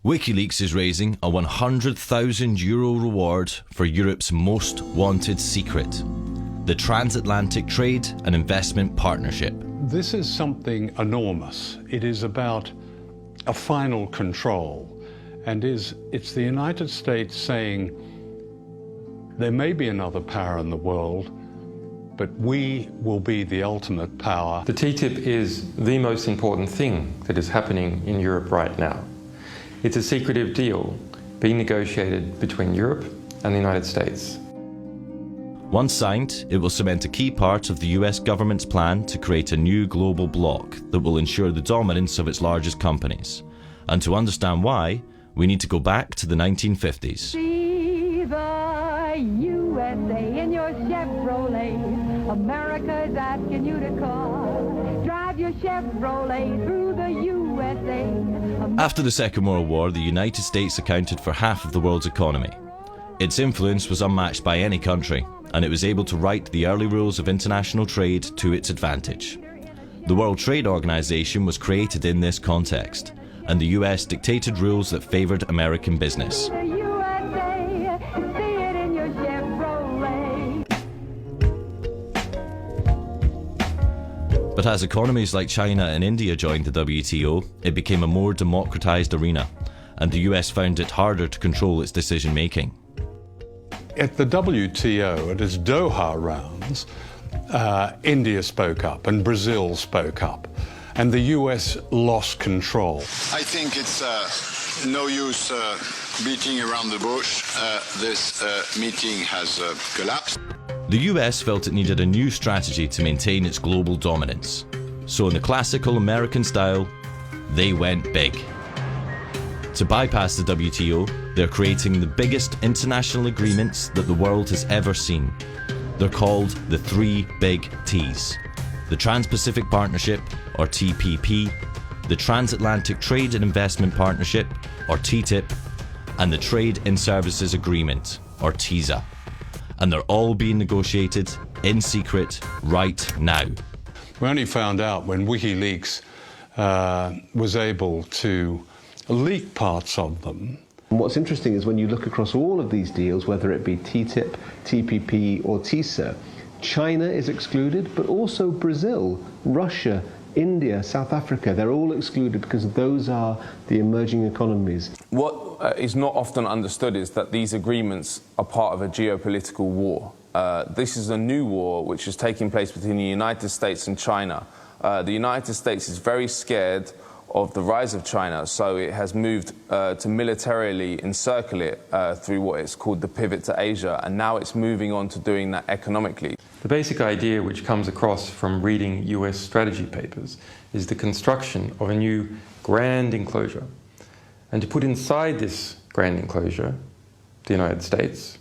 Wikileaks is raising a €100,000 reward for Europe's most wanted secret, the Transatlantic Trade and Investment Partnership. This is something enormous. It is about a final control, and it's the United States saying there may be another power in the world, but we will be the ultimate power. The TTIP is the most important thing that is happening in Europe right now. It's a secretive deal being negotiated between Europe and the United States. Once signed, it will cement a key part of the US government's plan to create a new global bloc that will ensure the dominance of its largest companies. And to understand why, we need to go back to the 1950s. See the USA in your Chevrolet. America's asking you to call. Drive your Chevrolet through the USA. After the Second World War, the United States accounted for half of the world's economy. Its influence was unmatched by any country, and it was able to write the early rules of international trade to its advantage. The World Trade Organization was created in this context, and the US dictated rules that favored American business. But as economies like China and India joined the WTO, it became a more democratized arena, and the US found it harder to control its decision-making. At the WTO, at its Doha rounds, India spoke up and Brazil spoke up, and the US lost control. I think it's no use beating around the bush. This meeting has collapsed. The US felt it needed a new strategy to maintain its global dominance. So in the classical American style, they went big. To bypass the WTO, they're creating the biggest international agreements that the world has ever seen. They're called the three big T's: the Trans-Pacific Partnership, or TPP, the Transatlantic Trade and Investment Partnership, or TTIP, and the Trade in Services Agreement, or TISA. And they're all being negotiated in secret right now. We only found out when Wikileaks was able to leak parts of them. And what's interesting is when you look across all of these deals, whether it be TTIP, TPP or TISA, China is excluded, but also Brazil, Russia, India, South Africa, they're all excluded because those are the emerging economies. What is not often understood is that these agreements are part of a geopolitical war. This is a new war which is taking place between the United States and China. The United States is very scared of the rise of China, so it has moved to militarily encircle it through what is called the pivot to Asia, and now it's moving on to doing that economically. The basic idea which comes across from reading US strategy papers is the construction of a new grand enclosure. And to put inside this grand enclosure, the United States,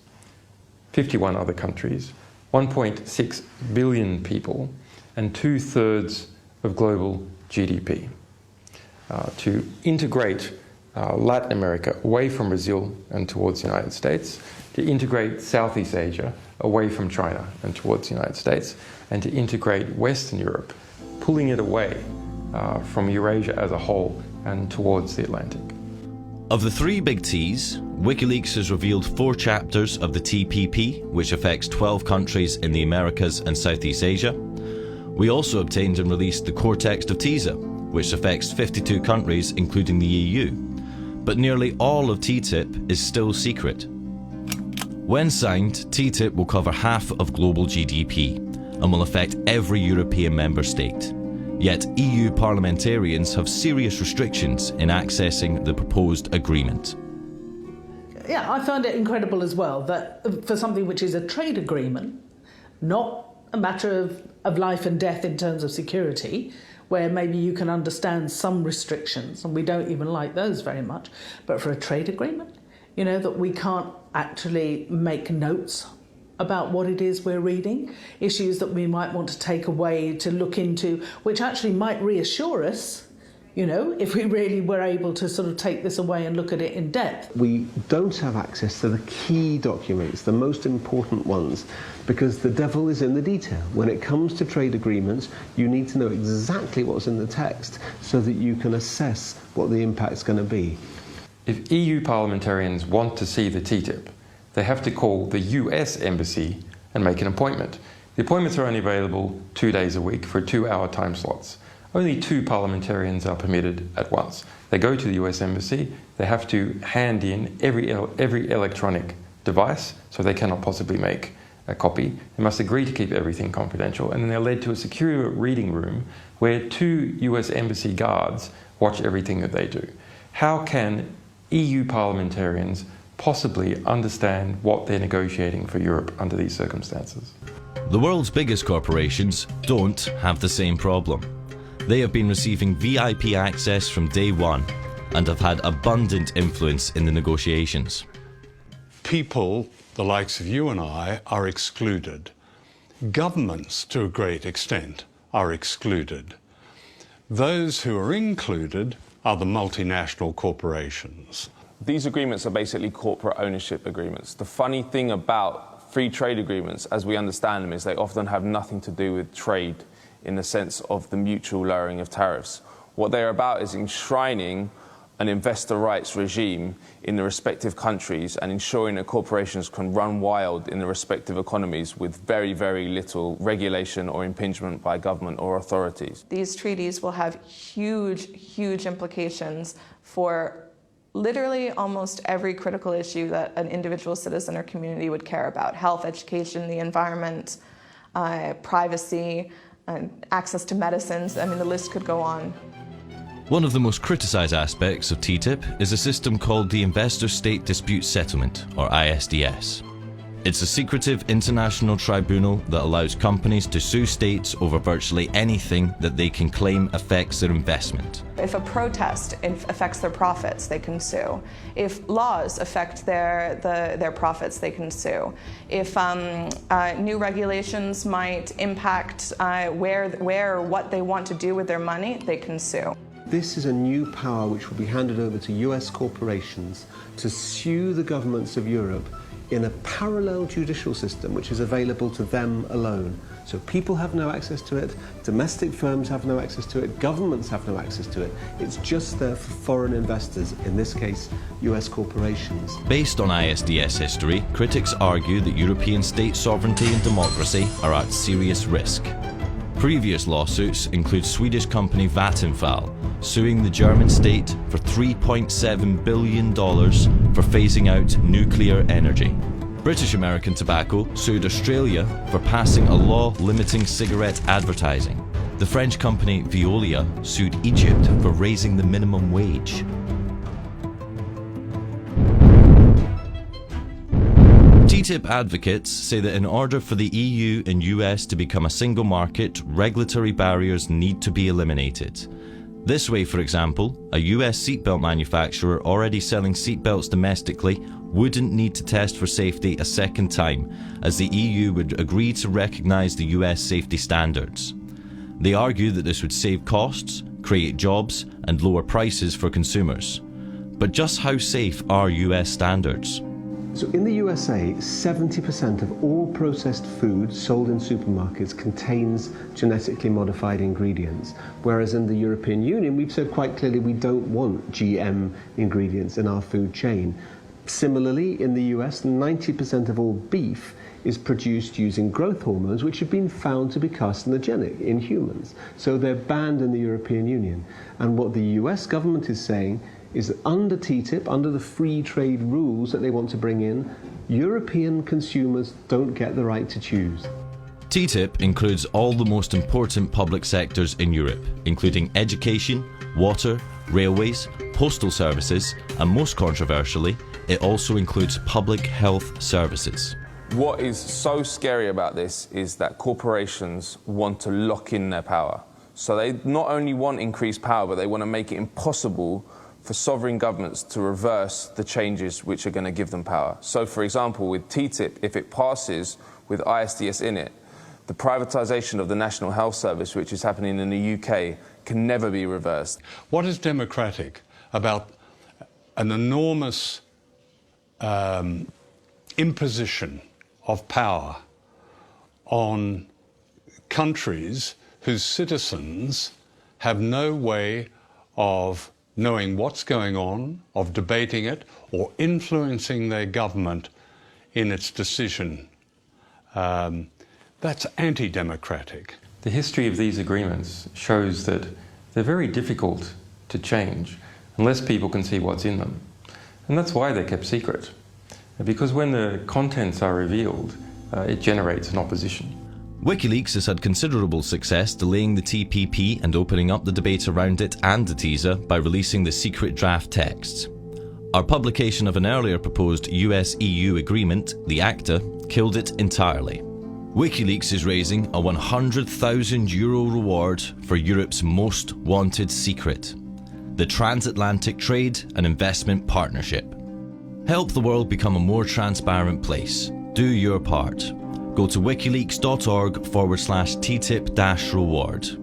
51 other countries, 1.6 billion people, and 2/3 of global GDP. To integrate Latin America away from Brazil and towards the United States, to integrate Southeast Asia away from China and towards the United States, and to integrate Western Europe, pulling it away from Eurasia as a whole and towards the Atlantic. Of the three big T's, Wikileaks has revealed 4 chapters of the TPP, which affects 12 countries in the Americas and Southeast Asia. We also obtained and released the core text of TISA, which affects 52 countries, including the EU. But nearly all of TTIP is still secret. When signed, TTIP will cover half of global GDP and will affect every European member state. Yet EU parliamentarians have serious restrictions in accessing the proposed agreement. Yeah, I find it incredible as well that for something which is a trade agreement, not a matter of life and death in terms of security, where maybe you can understand some restrictions, and we don't even like those very much, but for a trade agreement, you know, that we can't actually make notes about what it is we're reading, issues that we might want to take away to look into, which actually might reassure us, you know, if we really were able to sort of take this away and look at it in depth. We don't have access to the key documents, the most important ones, because the devil is in the detail. When it comes to trade agreements, you need to know exactly what's in the text so that you can assess what the impact's going to be. If EU parliamentarians want to see the TTIP, they have to call the US embassy and make an appointment. The appointments are only available 2 days a week for 2-hour time slots. Only 2 parliamentarians are permitted at once. They go to the US embassy, they have to hand in every electronic device, so they cannot possibly make a copy. They must agree to keep everything confidential, and then they're led to a secure reading room where 2 US embassy guards watch everything that they do. How can EU parliamentarians possibly understand what they're negotiating for Europe under these circumstances? The world's biggest corporations don't have the same problem. They have been receiving VIP access from day one and have had abundant influence in the negotiations. People, the likes of you and I, are excluded. Governments, to a great extent, are excluded. Those who are included are the multinational corporations. These agreements are basically corporate ownership agreements. The funny thing about free trade agreements, as we understand them, is they often have nothing to do with trade in the sense of the mutual lowering of tariffs. What they're about is enshrining an investor rights regime in the respective countries and ensuring that corporations can run wild in the respective economies with very, very little regulation or impingement by government or authorities. These treaties will have huge, huge implications for literally almost every critical issue that an individual citizen or community would care about: health, education, the environment, privacy, access to medicines. I mean, the list could go on. One of the most criticised aspects of TTIP is a system called the Investor State Dispute Settlement, or ISDS. It's a secretive international tribunal that allows companies to sue states over virtually anything that they can claim affects their investment. If a protest affects their profits, they can sue. If laws affect their profits, they can sue. If new regulations might impact where or what they want to do with their money, they can sue. This is a new power which will be handed over to US corporations to sue the governments of Europe in a parallel judicial system which is available to them alone. So people have no access to it, domestic firms have no access to it, governments have no access to it. It's just there for foreign investors, in this case, US corporations. Based on ISDS history, critics argue that European state sovereignty and democracy are at serious risk. Previous lawsuits include Swedish company Vattenfall suing the German state for $3.7 billion for phasing out nuclear energy. British American Tobacco sued Australia for passing a law limiting cigarette advertising. The French company Veolia sued Egypt for raising the minimum wage. TTIP advocates say that in order for the EU and US to become a single market, regulatory barriers need to be eliminated. This way, for example, a US seatbelt manufacturer already selling seatbelts domestically wouldn't need to test for safety a second time, as the EU would agree to recognise the US safety standards. They argue that this would save costs, create jobs, and lower prices for consumers. But just how safe are US standards? So in the USA, 70% of all processed food sold in supermarkets contains genetically modified ingredients, whereas in the European Union, we've said quite clearly we don't want GM ingredients in our food chain. Similarly, in the US, 90% of all beef is produced using growth hormones, which have been found to be carcinogenic in humans. So they're banned in the European Union. And what the US government is saying is that under TTIP, under the free trade rules that they want to bring in, European consumers don't get the right to choose. TTIP includes all the most important public sectors in Europe, including education, water, railways, postal services, and most controversially, it also includes public health services. What is so scary about this is that corporations want to lock in their power. So they not only want increased power, but they want to make it impossible for sovereign governments to reverse the changes which are going to give them power. So, for example, with TTIP, if it passes with ISDS in it, the privatisation of the National Health Service, which is happening in the UK, can never be reversed. What is democratic about an enormous imposition of power on countries whose citizens have no way of knowing what's going on, of debating it, or influencing their government in its decision. That's anti-democratic. The history of these agreements shows that they're very difficult to change unless people can see what's in them. And that's why they're kept secret. Because when the contents are revealed, it generates an opposition. Wikileaks has had considerable success delaying the TPP and opening up the debate around it and the teaser by releasing the secret draft texts. Our publication of an earlier proposed US-EU agreement, the ACTA, killed it entirely. Wikileaks is raising a €100,000 reward for Europe's most wanted secret, the Transatlantic Trade and Investment Partnership. Help the world become a more transparent place. Do your part. Go to wikileaks.org/TTIP-reward.